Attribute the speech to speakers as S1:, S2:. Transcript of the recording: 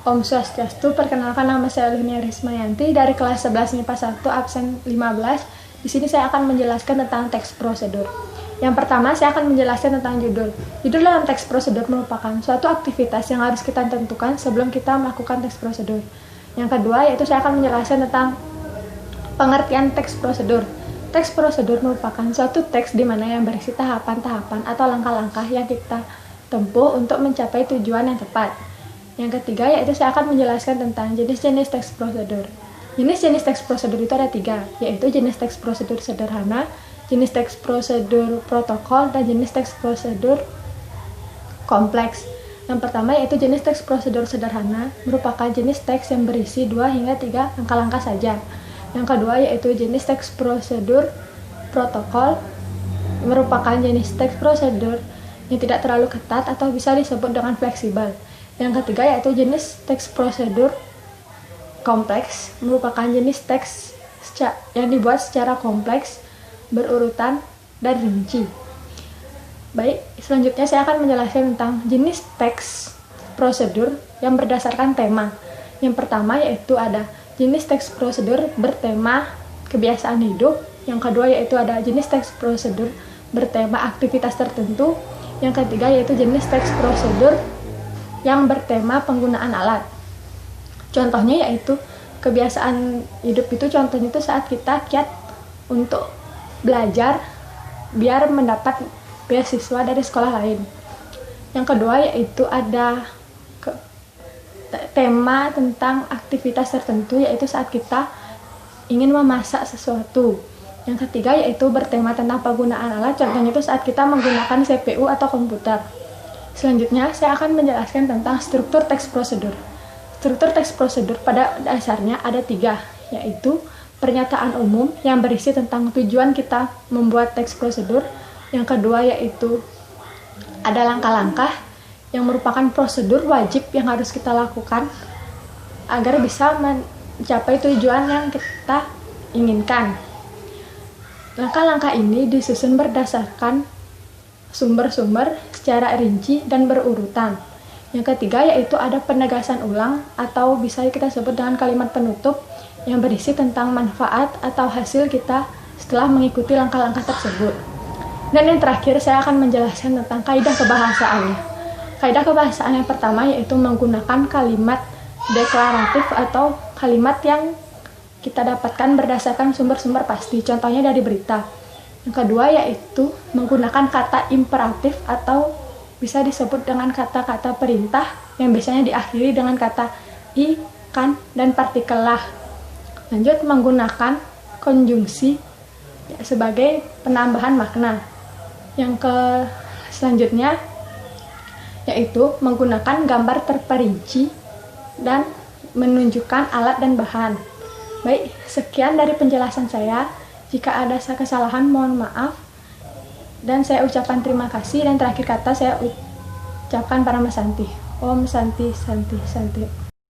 S1: Om Swastiastu, perkenalkan nama saya Lunia Rismayanti dari kelas 11 MIPA 1 absen 15. Di sini saya akan menjelaskan tentang teks prosedur. Yang pertama, saya akan menjelaskan tentang judul. Judul dalam teks prosedur merupakan suatu aktivitas yang harus kita tentukan sebelum kita melakukan teks prosedur. Yang kedua, yaitu saya akan menjelaskan tentang pengertian teks prosedur. Teks prosedur merupakan suatu teks di mana yang berisi tahapan-tahapan atau langkah-langkah yang kita tempuh untuk mencapai tujuan yang tepat. Yang ketiga, yaitu saya akan menjelaskan tentang jenis-jenis teks prosedur. Jenis-jenis teks prosedur itu ada 3, yaitu jenis teks prosedur sederhana, jenis teks prosedur protokol, dan jenis teks prosedur kompleks. Yang pertama, yaitu jenis teks prosedur sederhana, merupakan jenis teks yang berisi 2 hingga 3 langkah-langkah saja. Yang kedua, yaitu jenis teks prosedur protokol, merupakan jenis teks prosedur yang tidak terlalu ketat atau bisa disebut dengan fleksibel. Yang ketiga, yaitu jenis teks prosedur kompleks, merupakan jenis teks yang dibuat secara kompleks, berurutan, dan rinci. Baik, selanjutnya saya akan menjelaskan tentang jenis teks prosedur yang berdasarkan tema. Yang pertama, yaitu ada jenis teks prosedur bertema kebiasaan hidup. Yang kedua, yaitu ada jenis teks prosedur bertema aktivitas tertentu. Yang ketiga, yaitu jenis teks prosedur yang bertema penggunaan alat. Contohnya yaitu kebiasaan hidup itu, contohnya itu saat kita kiat untuk belajar biar mendapat beasiswa dari sekolah lain. Yang kedua, yaitu ada tema tentang aktivitas tertentu, yaitu saat kita ingin memasak sesuatu. Yang ketiga, yaitu bertema tentang penggunaan alat, contohnya itu saat kita menggunakan CPU atau komputer. Selanjutnya, saya akan menjelaskan tentang struktur teks prosedur. Struktur teks prosedur pada dasarnya ada 3, yaitu pernyataan umum yang berisi tentang tujuan kita membuat teks prosedur. Yang kedua, yaitu ada langkah-langkah yang merupakan prosedur wajib yang harus kita lakukan agar bisa mencapai tujuan yang kita inginkan. Langkah-langkah ini disusun berdasarkan sumber-sumber secara rinci dan berurutan. Yang ketiga, yaitu ada penegasan ulang atau bisa kita sebut dengan kalimat penutup yang berisi tentang manfaat atau hasil kita setelah mengikuti langkah-langkah tersebut. Dan yang terakhir, saya akan menjelaskan tentang kaidah kebahasaannya. Kaidah kebahasaan yang pertama yaitu menggunakan kalimat deklaratif atau kalimat yang kita dapatkan berdasarkan sumber-sumber pasti, contohnya dari berita. Yang kedua, yaitu menggunakan kata imperatif atau bisa disebut dengan kata-kata perintah yang biasanya diakhiri dengan kata i, kan, dan partikel lah. Lanjut, menggunakan konjungsi sebagai penambahan makna. Yang selanjutnya yaitu menggunakan gambar terperinci dan menunjukkan alat dan bahan. Baik, sekian dari penjelasan saya. Jika ada kesalahan, mohon maaf. Dan saya ucapkan terima kasih. Dan terakhir kata saya ucapkan para Santi. Om Santi, Santi, Santi.